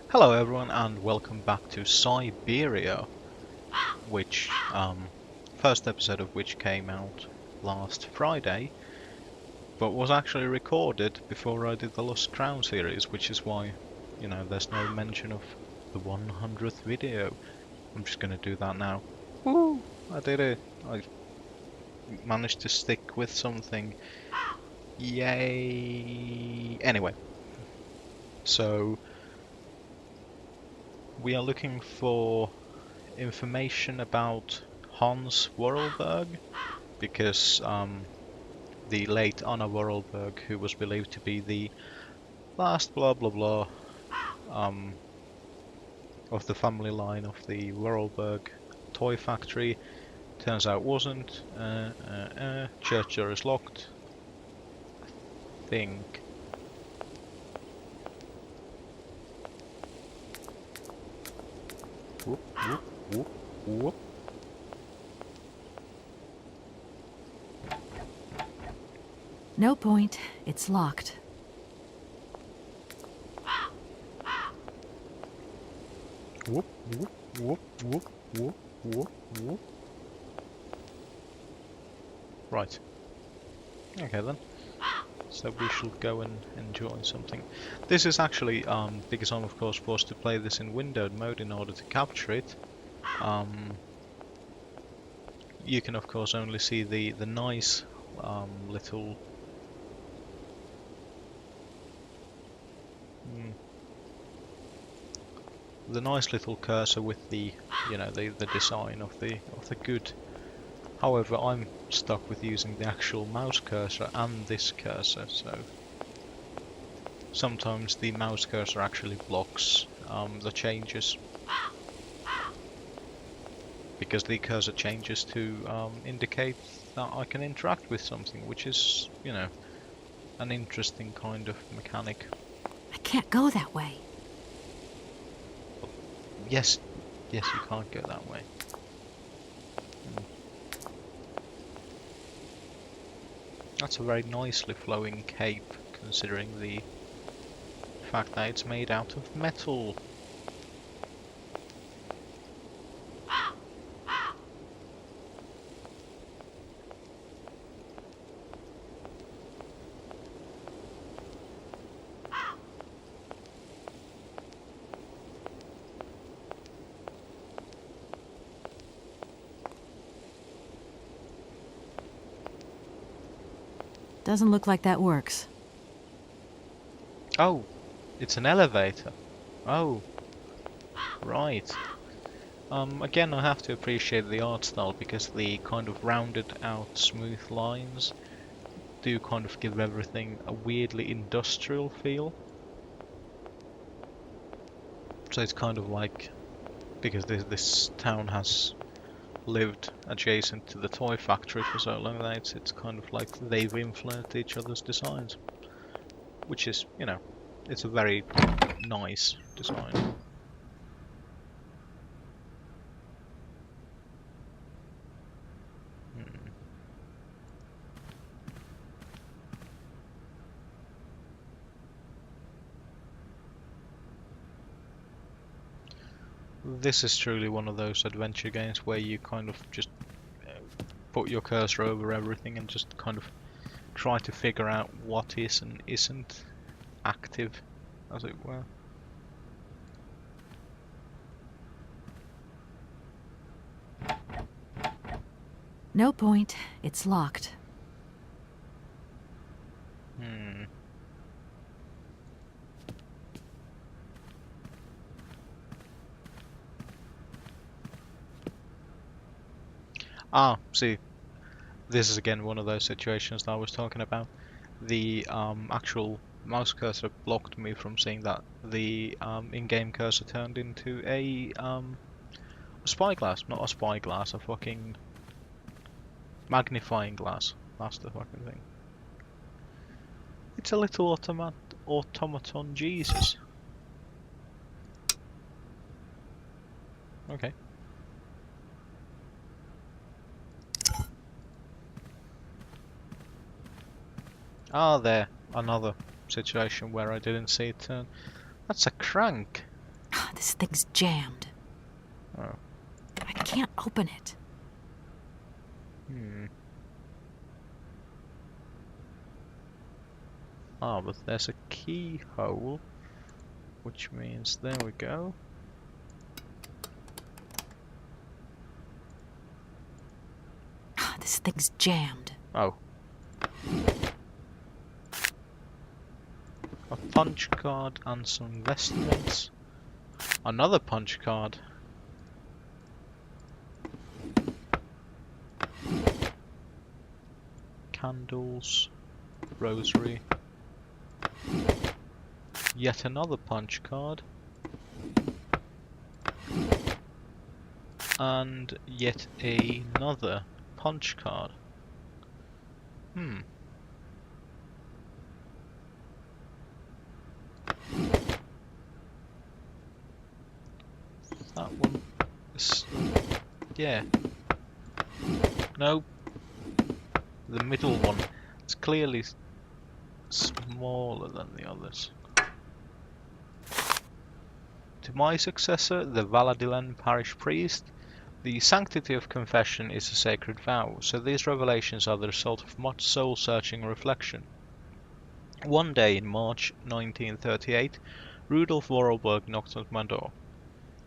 Hello everyone and welcome back to Syberia, which first episode of which came out last Friday, but was actually recorded before I did the Lost Crown series, which is why, there's no mention of the 100th video. I'm just gonna do that now. Woo! I did it! I managed to stick with something. Yay! Anyway, so we are looking for information about Hans Vorarlberg because the late Anna Vorarlberg, who was believed to be the last blah blah blah um, of the family line of the Vorarlberg toy factory, turns out wasn't. Church door is locked. I think. Whoop, whoop, whoop, whoop. No point. It's locked. Whoop, whoop, whoop, whoop, whoop, whoop, whoop. Right. Okay then. So we shall go and enjoy something. This is actually, because I'm of course forced to play this in windowed mode in order to capture it. You can of course only see the nice little the nice little cursor with the the design of the good. However, I'm stuck with using the actual mouse cursor and this cursor, so sometimes the mouse cursor actually blocks the changes because the cursor changes to indicate that I can interact with something, which is, an interesting kind of mechanic. I can't go that way. Yes, you can't go that way. That's a very nicely flowing cape, considering the fact that it's made out of metal. Doesn't look like that works. Oh, it's an elevator. Oh, right. Again, I have to appreciate the art style because the kind of rounded out smooth lines do kind of give everything a weirdly industrial feel. So it's kind of like, because this town has lived adjacent to the toy factory for so long that it's kind of like they've influenced each other's designs, which is, it's a very nice design. This is truly one of those adventure games where you kind of just put your cursor over everything and just kind of try to figure out what is and isn't active, as it were. No point. It's locked. Ah, see, this is again one of those situations that I was talking about. The actual mouse cursor blocked me from seeing that the in-game cursor turned into a spyglass, not a spyglass, a fucking magnifying glass. That's the fucking thing. It's a little automaton Jesus. Okay. Ah, there. Another situation where I didn't see it turn. That's a crank. This thing's jammed. Oh. I can't open it. Ah, but there's a keyhole, which means there we go. This thing's jammed. Oh. A punch card and some vestments. Another punch card. Candles. Rosary. Yet another punch card. And yet another punch card. That one is... yeah. No. The middle one. It's clearly smaller than the others. To my successor, the Valadilen parish priest, the sanctity of confession is a sacred vow, so these revelations are the result of much soul-searching reflection. One day in March 1938, Rudolf Vorarlberg knocked at my door.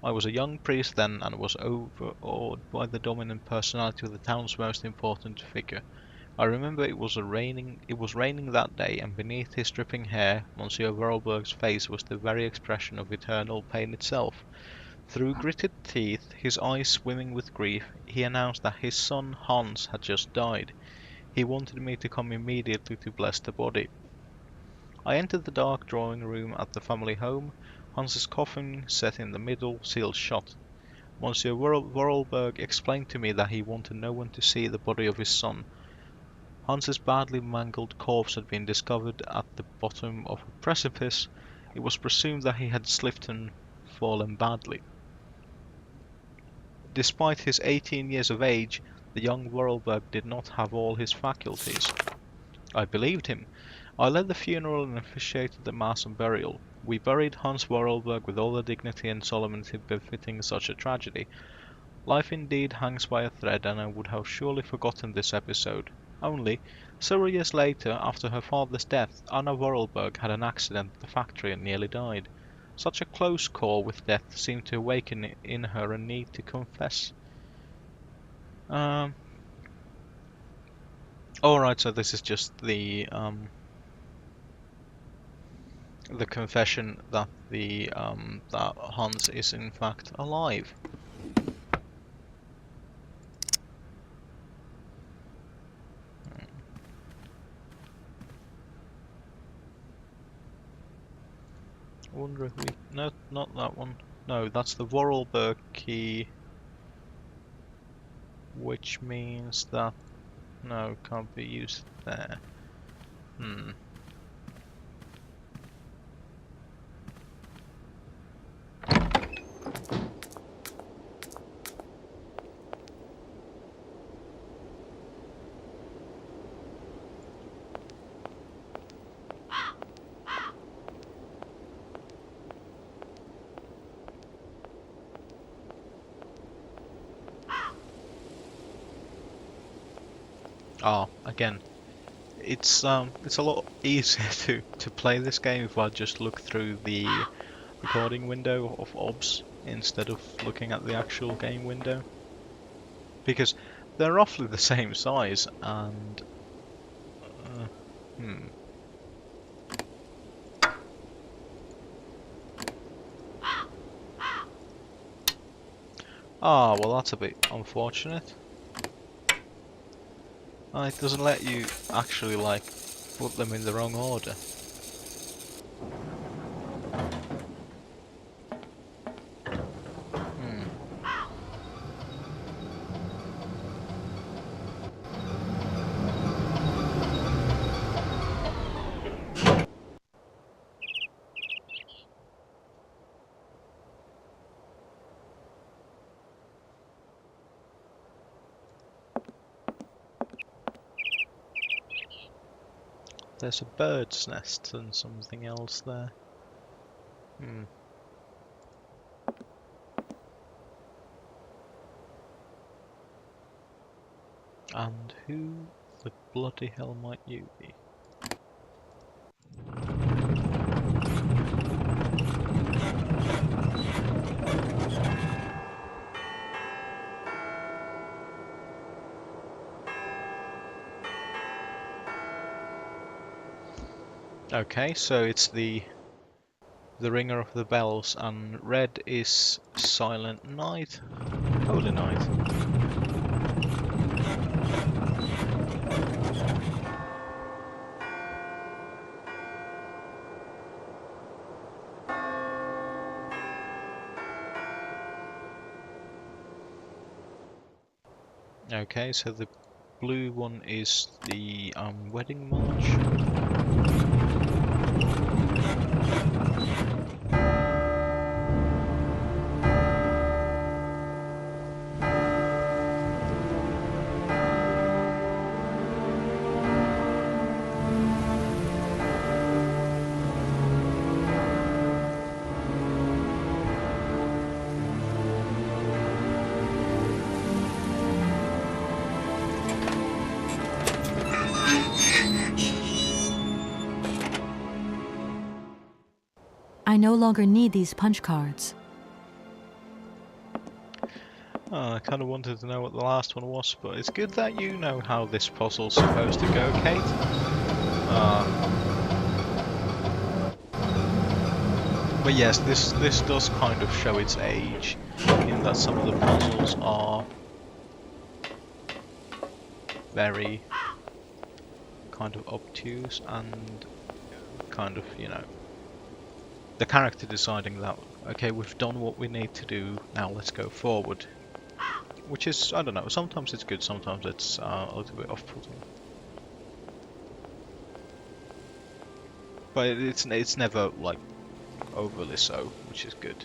I was a young priest then and was overawed by the dominant personality of the town's most important figure. I remember it was raining that day, and beneath his dripping hair, Monsieur Vorarlberg's face was the very expression of eternal pain itself. Through gritted teeth, his eyes swimming with grief, he announced that his son Hans had just died. He wanted me to come immediately to bless the body. I entered the dark drawing room at the family home, Hans's coffin set in the middle, sealed shut. Monsieur Vorarlberg explained to me that he wanted no one to see the body of his son. Hans's badly mangled corpse had been discovered at the bottom of a precipice. It was presumed that he had slipped and fallen badly. Despite his 18 years of age, the young Vorarlberg did not have all his faculties. I believed him. I led the funeral and officiated the mass and burial. We buried Hans Vorarlberg with all the dignity and solemnity befitting such a tragedy. Life indeed hangs by a thread, and I would have surely forgotten this episode. Only, several years later, after her father's death, Anna Vorarlberg had an accident at the factory and nearly died. Such a close call with death seemed to awaken in her a need to confess. Alright, so this is just the confession that that Hans is in fact alive. I wonder if we... no, not that one. No, that's the Vorarlberg key, which means that... no, can't be used there. Again, it's a lot easier to play this game if I just look through the recording window of OBS instead of looking at the actual game window, because they're roughly the same size and well, that's a bit unfortunate. It doesn't let you actually, like, put them in the wrong order. There's a bird's nest and something else there. And who the bloody hell might you be? Okay, so it's the ringer of the bells, and red is silent night, holy night. Okay, so the blue one is the wedding march. I no longer need these punch cards. Oh, I kind of wanted to know what the last one was, but it's good that you know how this puzzle's supposed to go, Kate. But yes, this does kind of show its age, in that some of the puzzles are very kind of obtuse and kind of, you know, the character deciding that, okay, we've done what we need to do, now let's go forward. Which is, I don't know, sometimes it's good, sometimes it's a little bit off-putting. But it's never, like, overly so, which is good.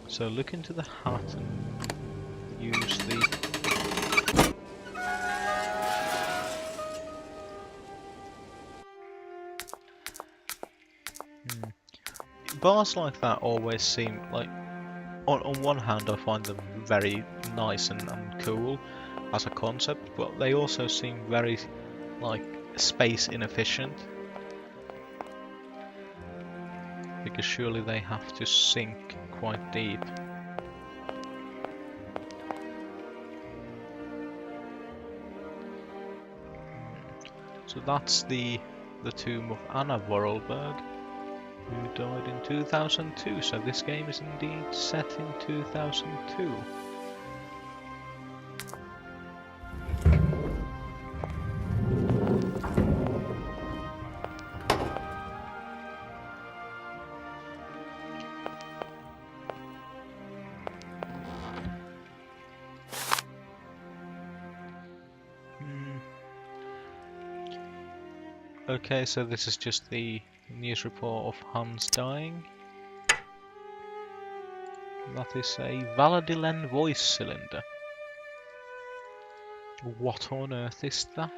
So look into the hat and use the... Bars like that always seem like... On one hand I find them very nice and cool as a concept, but they also seem very, like, space inefficient. Because surely they have to sink quite deep. So that's the tomb of Anna Vorarlberg, who died in 2002. So this game is indeed set in 2002. Okay, so this is just the news report of Hans dying. That is a Valadilen voice cylinder. What on earth is that?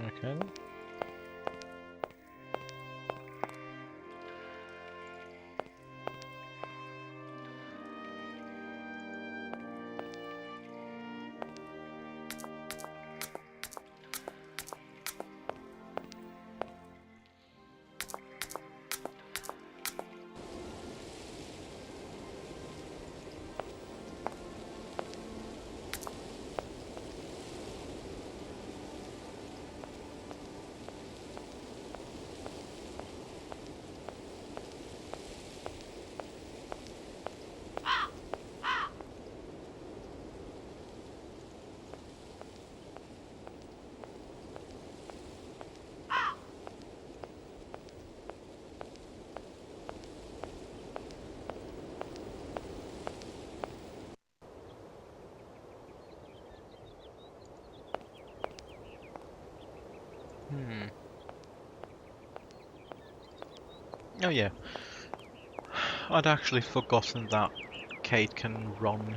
Okay. Oh yeah. I'd actually forgotten that Kate can run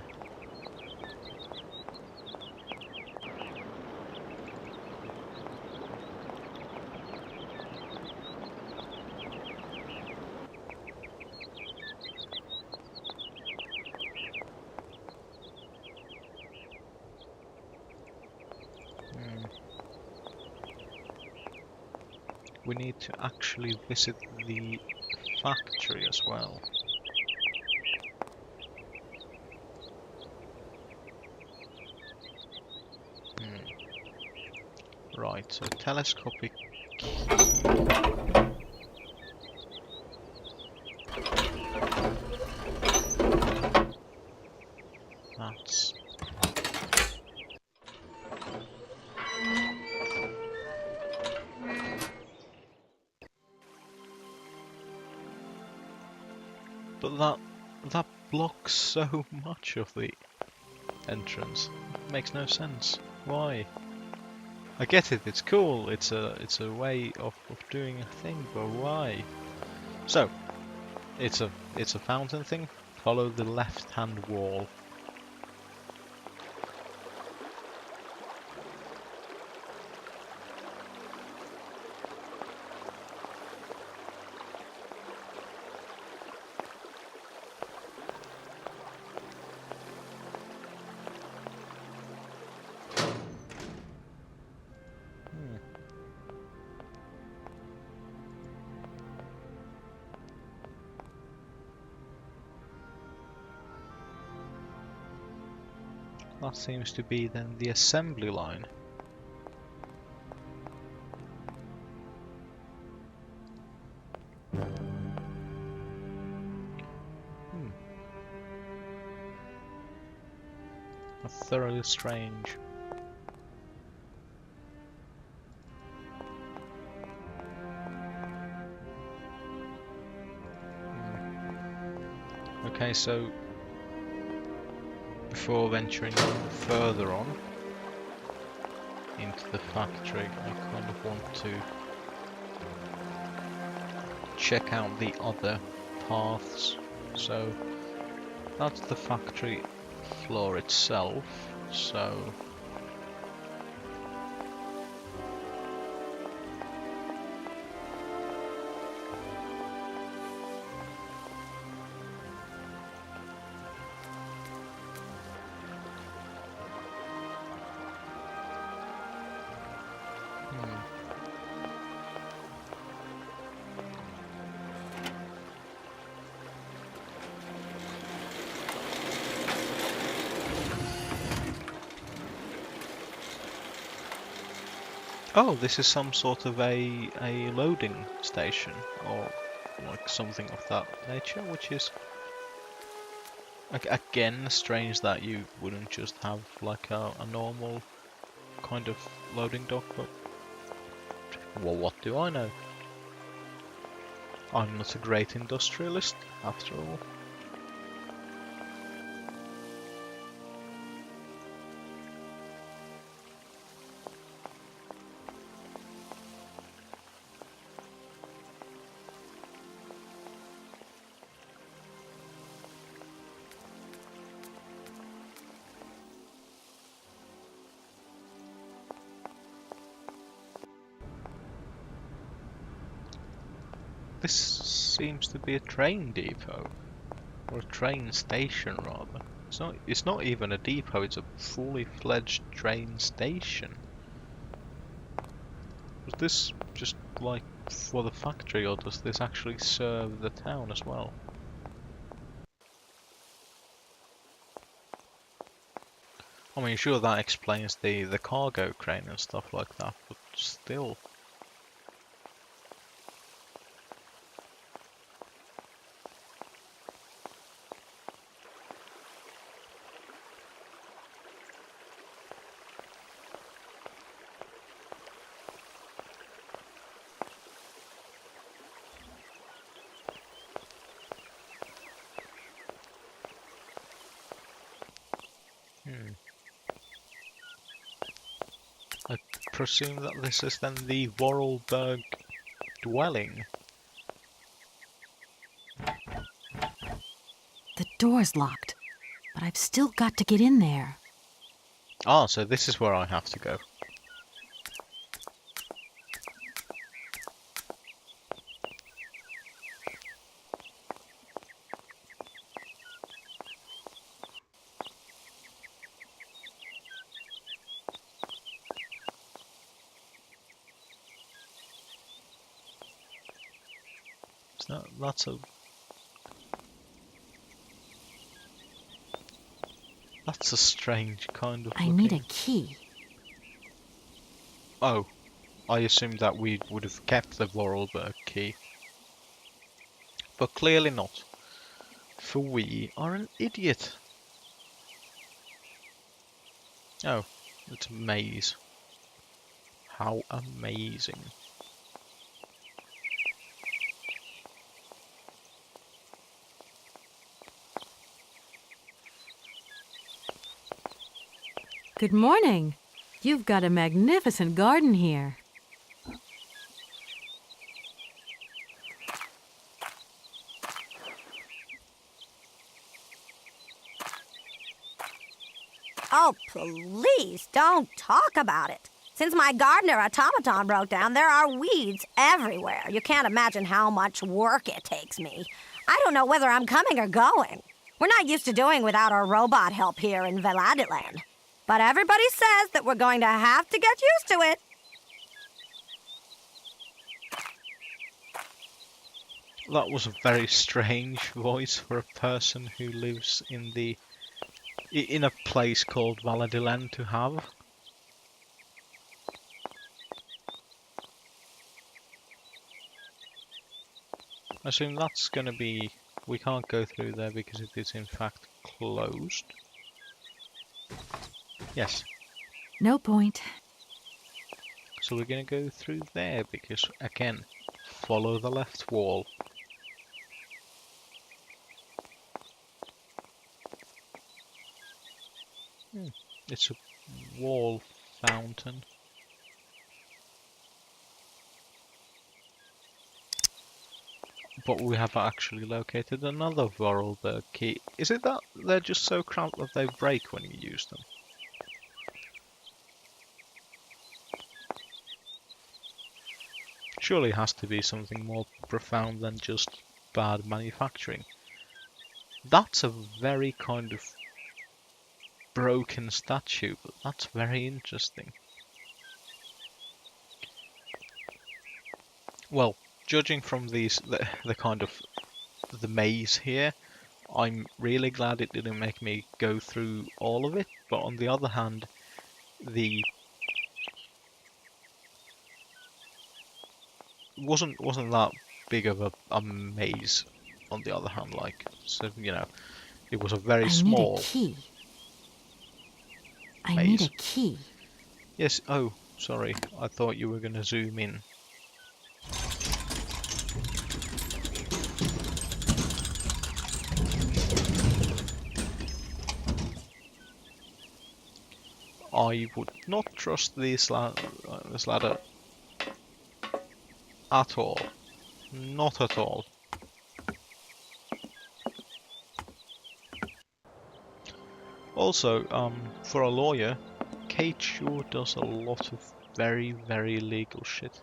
we need to actually visit the factory as well. Right, so telescopic key. That's... But that blocks so much of the entrance. It makes no sense. Why? I get it, it's cool, it's a way of doing a thing, but why? So, it's a fountain thing. Follow the left hand wall. That seems to be then the assembly line. That's thoroughly strange. Okay, so before venturing further on into the factory, I kind of want to check out the other paths. So that's the factory floor itself, so oh, this is some sort of a loading station, or like something of that nature, which is again strange that you wouldn't just have like a normal kind of loading dock, but well, what do I know? I'm not a great industrialist, after all. This seems to be a train depot, or a train station rather. It's not even a depot, it's a fully fledged train station. Was this just like for the factory, or does this actually serve the town as well? I mean, sure, that explains the cargo crane and stuff like that, but still. I presume that this is then the Vorarlberg dwelling. The door's locked, but I've still got to get in there. Ah, so this is where I have to go. That's a strange kind of I need a looking. key. Oh, I assumed that we would have kept the Vorarlberg key. But clearly not. For we are an idiot. Oh, it's a maze. How amazing. Good morning. You've got a magnificent garden here. Oh, please don't talk about it. Since my gardener automaton broke down, there are weeds everywhere. You can't imagine how much work it takes me. I don't know whether I'm coming or going. We're not used to doing without our robot help here in Veladiland. But everybody says that we're going to have to get used to it. That was a very strange voice for a person who lives in a place called Valadiland to have. I assume that's going to be... We can't go through there because it is in fact closed. Yes. No point. So we're going to go through there because, again, follow the left wall. It's a wall fountain. But we have actually located another Vorarlberg key. Is it that they're just so cramped that they break when you use them? Surely it has to be something more profound than just bad manufacturing. That's a very kind of broken statue, but that's very interesting. Well, judging from the kind of the maze here, I'm really glad it didn't make me go through all of it. But on the other hand, the wasn't that big of a maze. On the other hand, like, so you know, it was a very I need a small key. I need maze. a key. Yes. Oh, sorry. I thought you were going to zoom in. I would not trust this ladder at all. Not at all. Also, for a lawyer, Kate sure does a lot of very, very legal shit.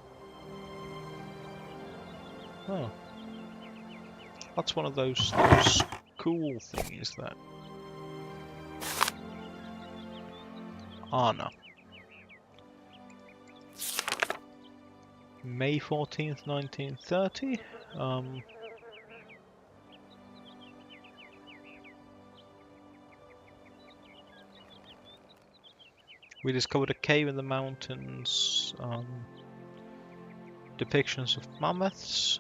Oh. That's one of those cool things that... Ah, no. May 14th, 1930. We discovered a cave in the mountains. Depictions of mammoths.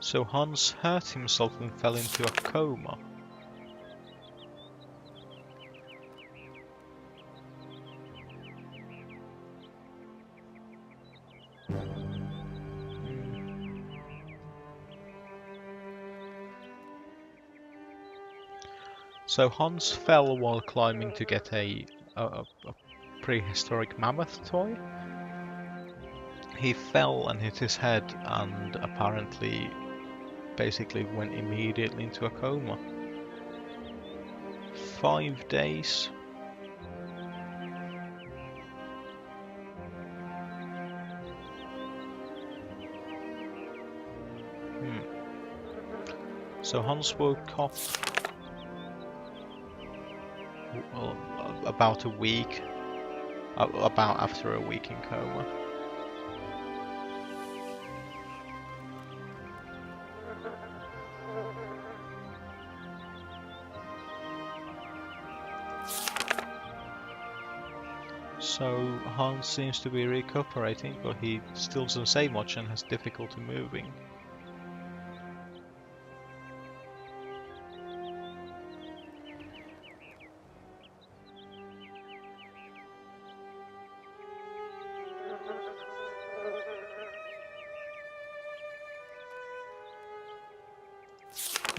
So Hans hurt himself and fell into a coma. So Hans fell while climbing to get a prehistoric mammoth toy. He fell and hit his head and apparently basically went immediately into a coma. 5 days. So Hans woke up. Well, about a week, about after a week in coma. So Hans seems to be recuperating, but he still doesn't say much and has difficulty moving.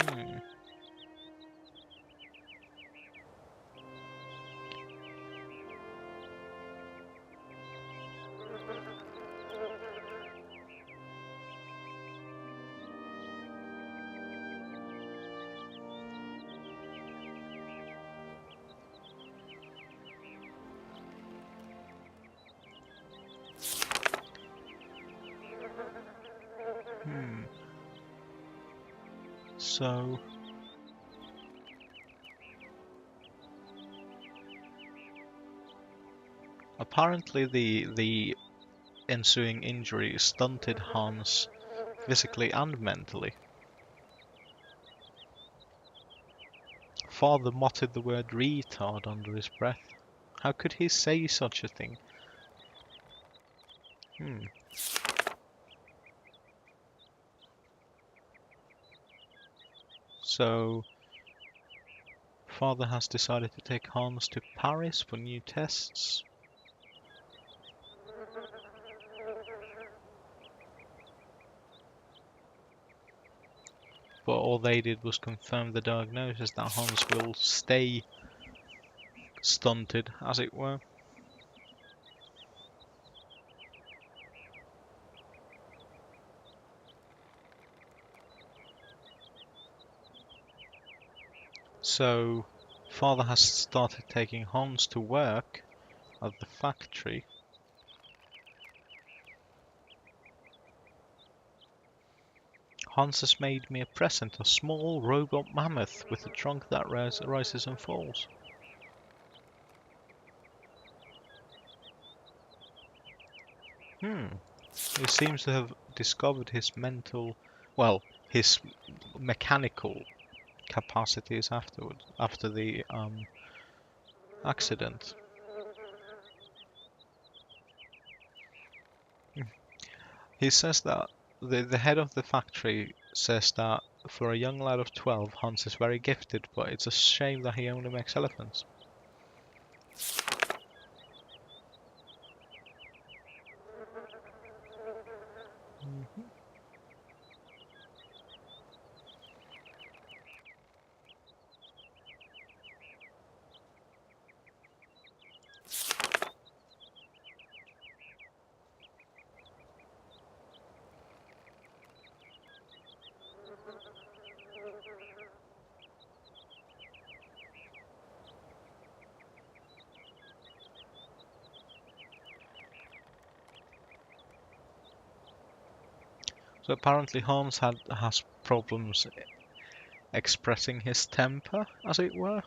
Hmm. Hmm. So apparently the ensuing injury stunted Hans physically and mentally. Father muttered the word retard under his breath. How could he say such a thing? Hmm. So Father has decided to take Hans to Paris for new tests. But all they did was confirm the diagnosis that Hans will stay stunted, as it were. So Father has started taking Hans to work at the factory. Hans has made me a present, a small robot mammoth with a trunk that rises and falls. He seems to have discovered his his mechanical capacities after the accident. He says that the head of the factory says that for a young lad of 12, Hans is very gifted, but it's a shame that he only makes elephants. Mhm. So apparently Hans has problems expressing his temper, as it were.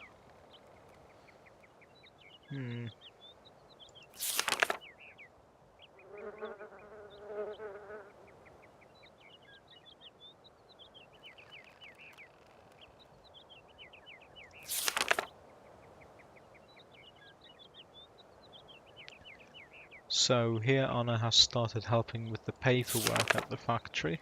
Hmm. So here Anna has started helping with the paperwork at the factory.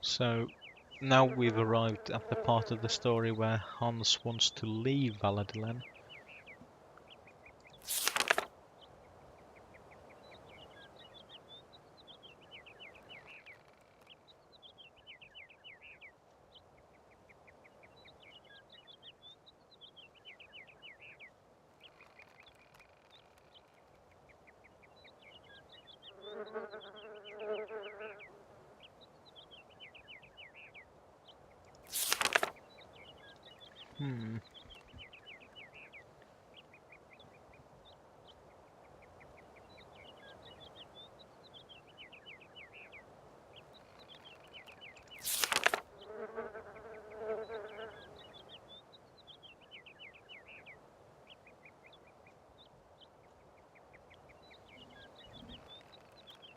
So now we've arrived at the part of the story where Hans wants to leave Valadilen. Hmm.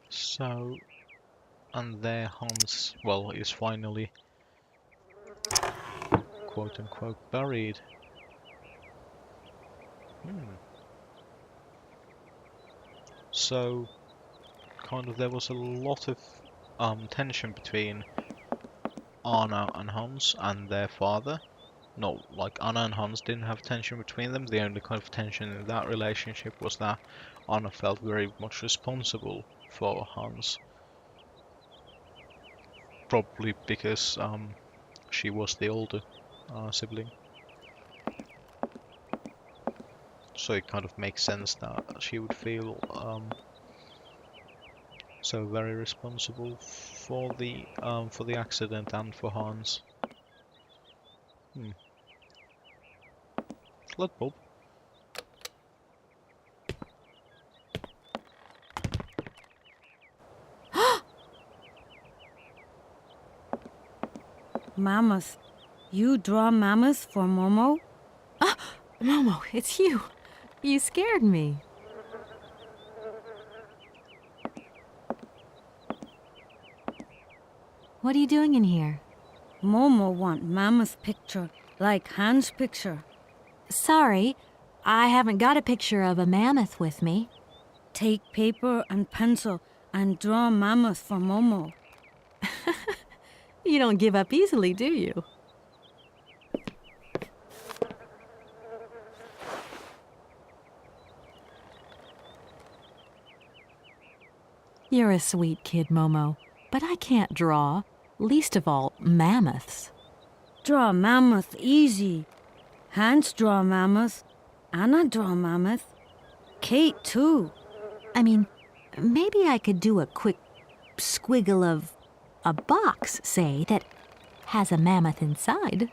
So, and there Hans, well, is finally quote unquote buried. Hmm. So, kind of there was a lot of tension between Anna and Hans and their father. No, like Anna and Hans didn't have tension between them. The only kind of tension in that relationship was that Anna felt very much responsible for Hans, probably because she was the older sibling. So it kind of makes sense that she would feel so very responsible for the accident and for Hans. Hmm. Blood bulb. Mammoth. You draw mammoth for Momo? Ah, Momo, it's you. You scared me. What are you doing in here? Momo want mammoth picture, like Hans picture. Sorry, I haven't got a picture of a mammoth with me. Take paper and pencil and draw mammoth for Momo. You don't give up easily, do you? You're a sweet kid, Momo, but I can't draw, least of all mammoths. Draw mammoth easy. Hans draw mammoth. Anna draw mammoth. Kate too. I mean, maybe I could do a quick squiggle of a box, say, that has a mammoth inside.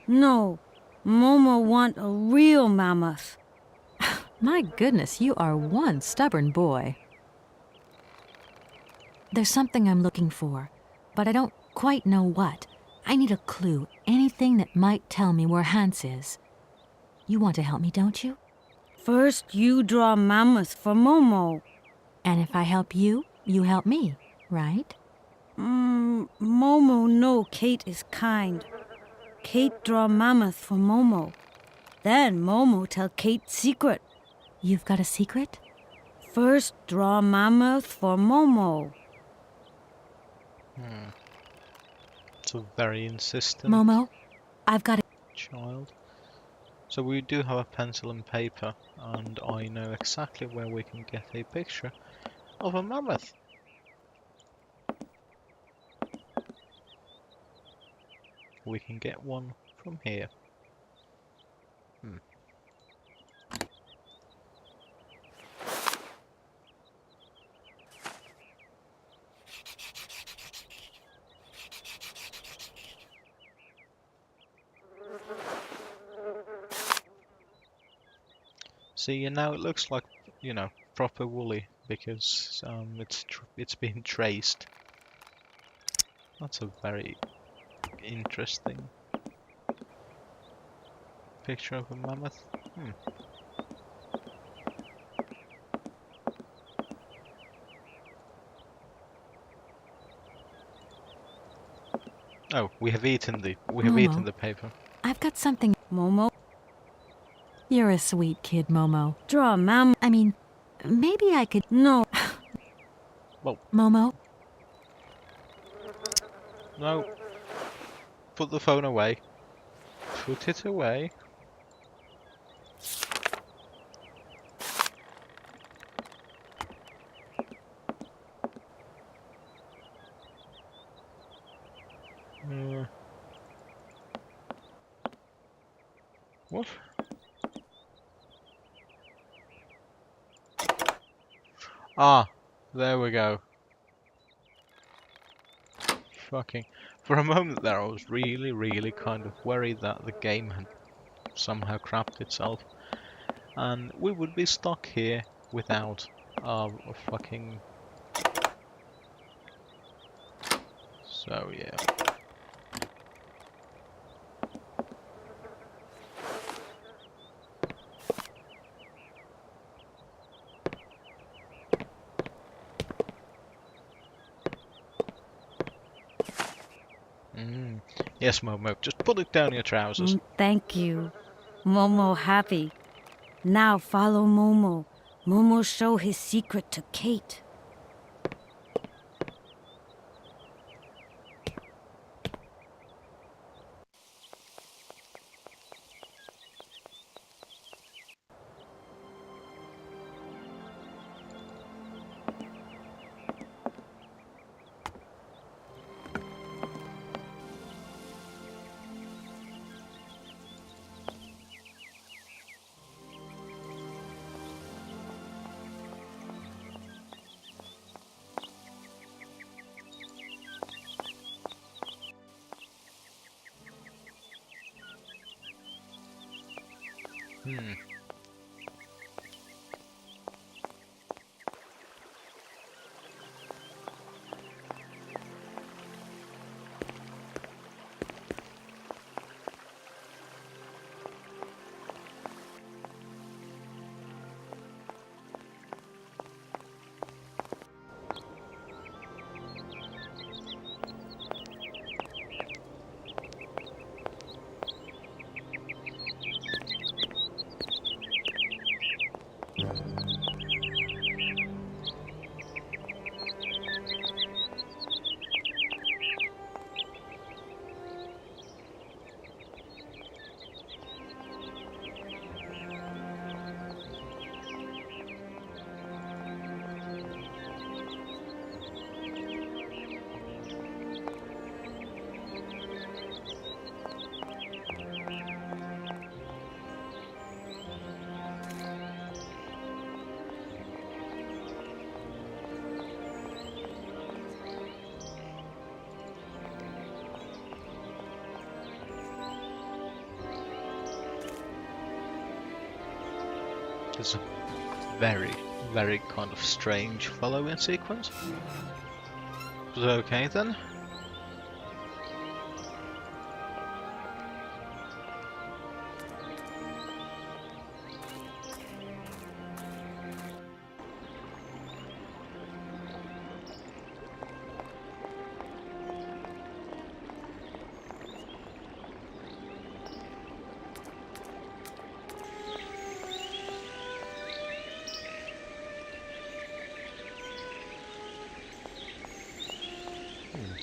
No, Momo want a real mammoth. My goodness, you are one stubborn boy. There's something I'm looking for, but I don't quite know what. I need a clue, anything that might tell me where Hans is. You want to help me, don't you? First, you draw mammoth for Momo. And if I help you, you help me, right? Momo know Kate is kind. Kate draw mammoth for Momo. Then Momo tell Kate secret. You've got a secret? First, draw mammoth for Momo. Hmm. It's a very insistent Momo, I've got a... child. So we do have a pencil and paper, and I know exactly where we can get a picture of a mammoth. We can get one from here. Hmm. See, and now it looks like, you know, proper woolly because it's been traced. That's a very interesting picture of a mammoth. Hmm. Oh, we have eaten Momo. the paper. I've got something... Momo, You're a sweet kid, Momo. draw mammoth. I mean, maybe I could... No, Well, Momo, no. Put the phone away. Put it away. What? Ah, there we go. Fucking. For a moment there, I was really kind of worried that the game had somehow crapped itself. And we would be stuck here without a fucking... So yeah. Yes, Momo, just put it down your trousers. Thank you. Momo happy. Now follow Momo. Momo show his secret to Kate. It's a very, very kind of strange following sequence. But okay then.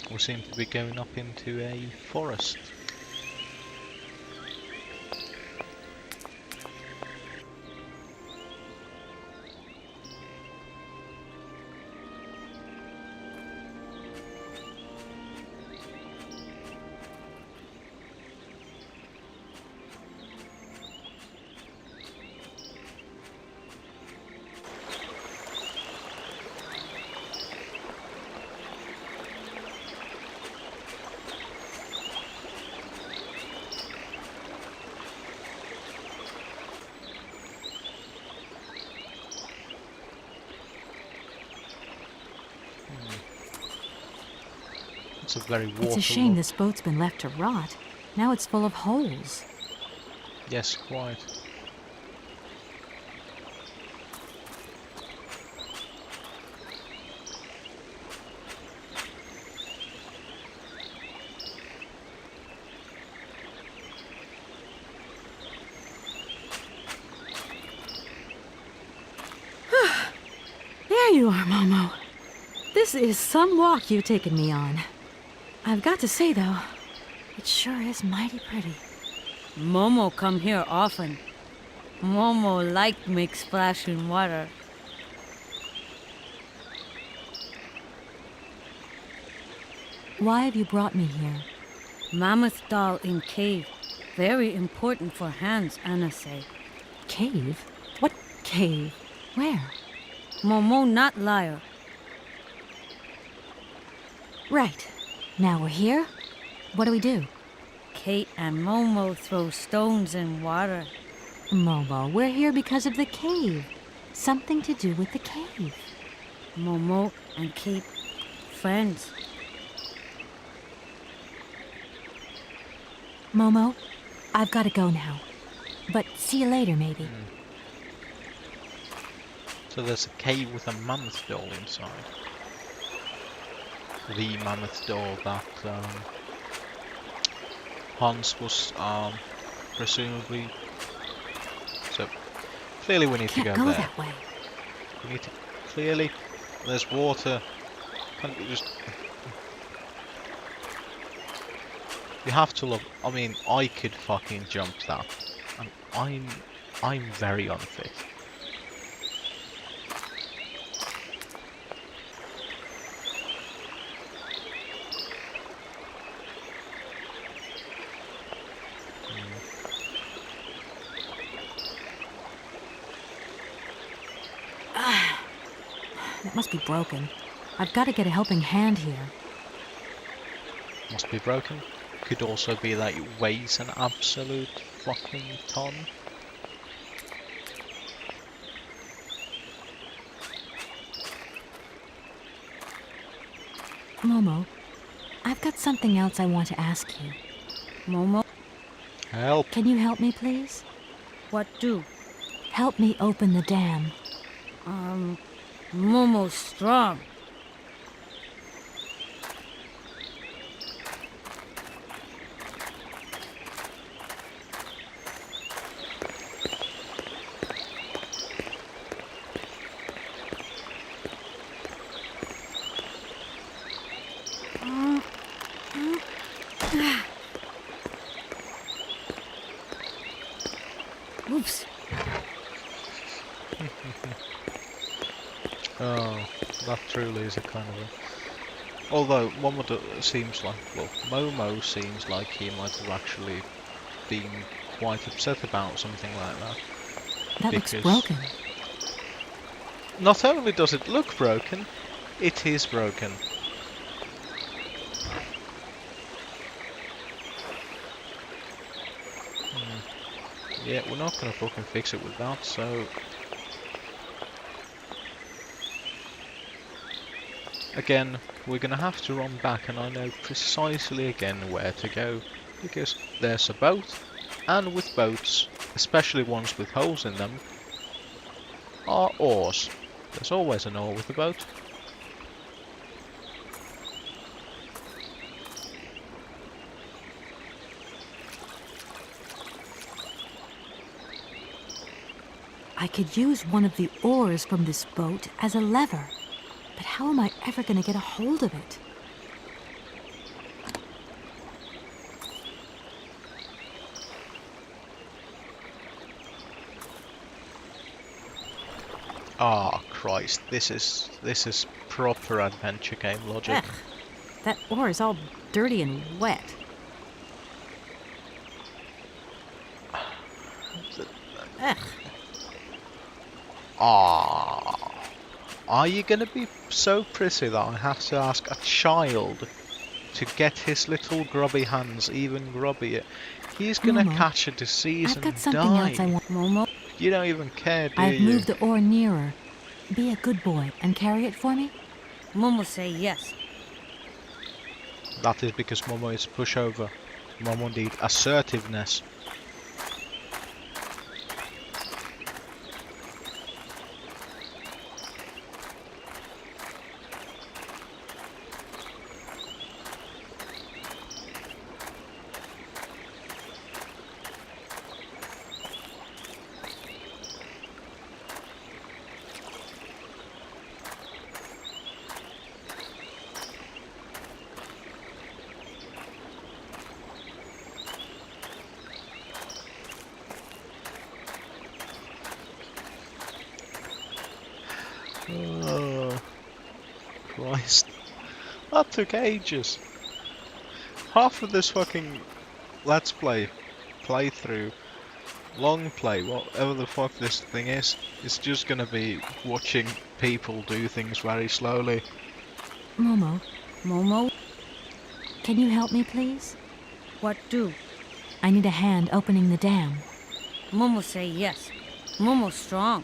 We seem to be going up into a forest. It's a very waterlogged... It's a shame this boat's been left to rot. Now it's full of holes. Yes, quite. There you are, Momo. This is some walk you've taken me on. I've got to say, though, it sure is mighty pretty. Momo come here often. Momo like make splash in water. Why have you brought me here? Mammoth doll in cave. Very important for Hans, Anna say. Cave? What cave? Where? Momo not liar. Right. Now we're here. What do we do? Kate and Momo throw stones in water. Momo, we're here because of the cave. Something to do with the cave. Momo and Kate, friends. Momo, I've got to go now. But see you later, maybe. So there's a cave with a mammoth doll inside. The mammoth doll that Hans was presumably. So clearly we need to Can't go go there. that way. We need to clearly. There's water. Can't we just? You have to look. I mean, I could fucking jump that, and I'm very unfit. It must be broken. I've got to get a helping hand here. Must be broken. Could also be that it weighs an absolute fucking ton. Momo, I've got something else I want to ask you. Momo, Help! Can you help me, please? what do? Help me open the dam. Momo's strong. Oops. Oh, that truly is a kind of a... Although, seems like... Well, Momo seems like he might have actually been quite upset about something like that. That looks Because- broken. Not only does it look broken, it is broken. Yeah, we're not gonna fucking fix it with that, so... Again, we're gonna have to run back, and I know precisely again where to go, because there's a boat, and with boats, especially ones with holes in them, are oars. There's always an oar with a boat. I could use one of the oars from this boat as a lever. But how am I ever going to get a hold of it? Ah, Christ, this is proper adventure game logic. Ugh, that oar is all dirty and wet. Ugh. Ah, are you gonna be so prissy that I have to ask a child to get his little grubby hands even grubbier? He's gonna Momo, catch a disease I've and got something die. else I want. Momo, You don't even care, do I've you? moved the oar nearer. Be a good boy and carry it for me. Momo say yes. That is because Momo is pushover. Momo need assertiveness. Oh, Christ. That took ages. Half of this fucking Let's Play, playthrough, long play, whatever the fuck this thing is, it's just gonna be watching people do things very slowly. Momo, Momo, can you help me, please? what do? I need a hand opening the dam. Momo say yes. Momo's strong.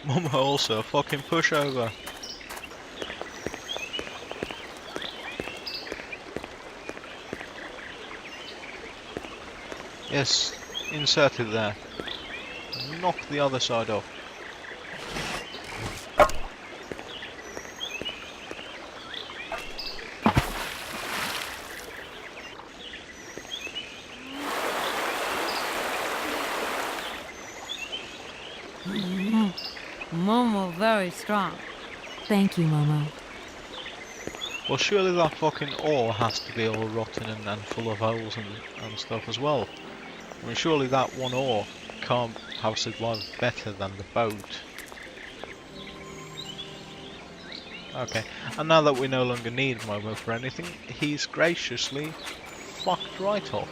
Momo also a fucking pushover. Yes, insert it there. Knock the other side off. Momo very strong. Thank you, Momo. Well, surely that fucking ore has to be all rotten and full of holes and stuff as well. I mean, surely that one ore can't have survived better than the boat. Okay, and now that we no longer need Momo for anything, he's graciously fucked right off.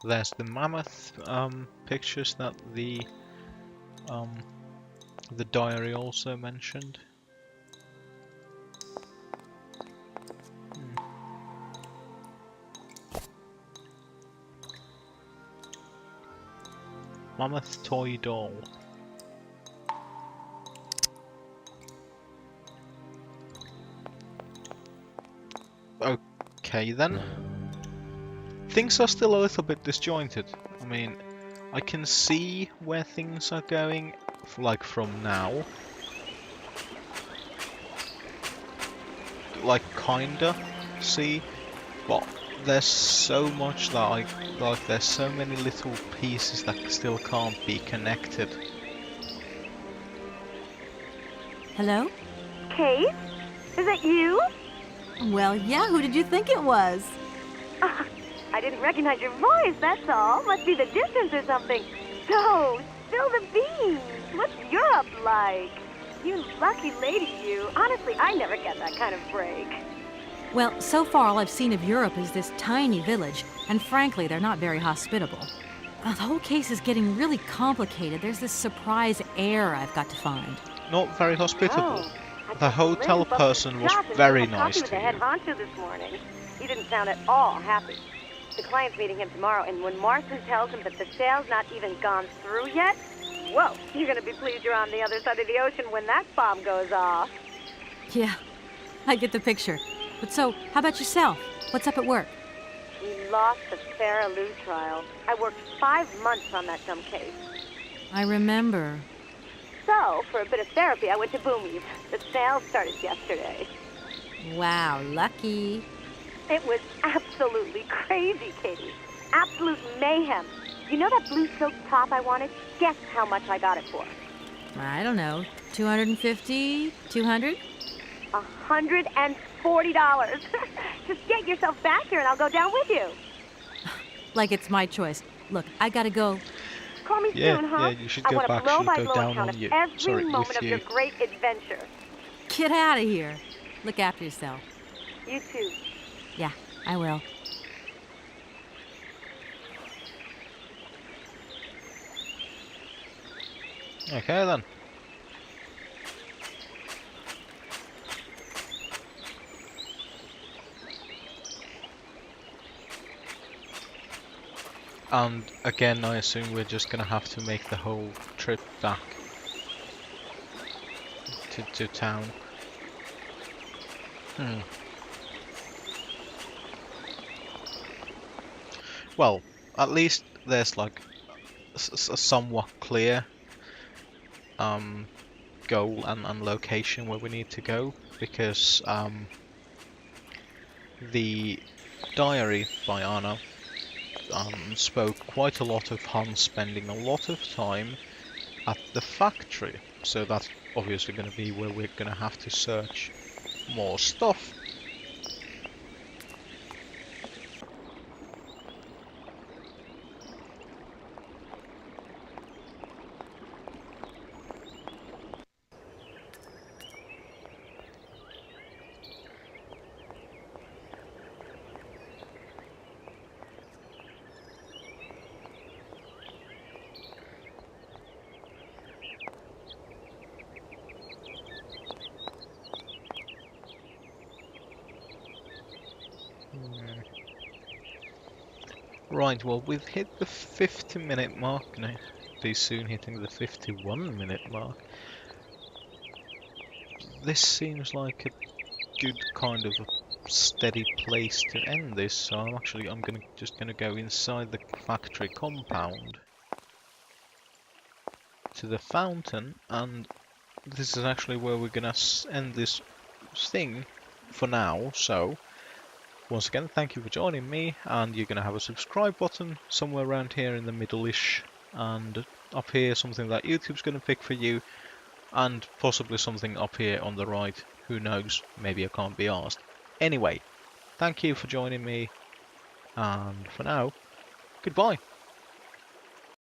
There's the mammoth pictures that the diary also mentioned. Mammoth toy doll. Okay then. Things are still a little bit disjointed. I mean, I can see where things are going, like from now. Like kinda see, but there's so much that there's so many little pieces that still can't be connected. Hello? Kate? Is that you? Well, yeah, who did you think it was? I didn't recognize your voice, that's all. Must be the distance or something. So, spill the beans. What's Europe like? You lucky lady, you. Honestly, I never get that kind of break. Well, so far all I've seen of Europe is this tiny village, and frankly, they're not very hospitable. The whole case is getting really complicated. There's this surprise heir I've got to find. Not very hospitable. Oh, The hotel person was very nice to the head you. honcho this morning. He didn't sound at all happy. The client's meeting him tomorrow, and when Marston tells him that the sale's not even gone through yet, whoa, you're gonna be pleased you're on the other side of the ocean when that bomb goes off. Yeah, I get the picture. But so, how about yourself? What's up at work? We lost the Farah Lou trial. I worked 5 months on that dumb case. I remember. So, for a bit of therapy, I went to Boomies. The sale started yesterday. Wow, lucky. It was absolutely crazy, Katie. Absolute mayhem. You know that blue silk top I wanted? Guess how much I got it for? I don't know, 250, 200? $140. Just get yourself back here and I'll go down with you. Like it's my choice. Look, I gotta go. Call me Yeah, soon, huh? yeah, you should I go want back. a blow She'll by go blow down account on of you. every Sorry, moment with of your you. great adventure. Get out of here. Look after yourself. You too. Yeah, I will. Okay then. And again, I assume we're just gonna have to make the whole trip back to town. Well, at least there's like a somewhat clear goal and location where we need to go, because the diary by Anna spoke quite a lot of Hans spending a lot of time at the factory, so that's obviously going to be where we're going to have to search more stuff. Right, well, we've hit the 50-minute mark, now be soon hitting the 51-minute mark. This seems like a good kind of a steady place to end this, so I'm just gonna go inside the factory compound to the fountain, and this is actually where we're gonna end this thing for now. So once again, thank you for joining me, and you're gonna have a subscribe button somewhere around here in the middle-ish, and up here something that YouTube's gonna pick for you, and possibly something up here on the right. Who knows? Maybe I can't be asked. Anyway, thank you for joining me, and for now, goodbye.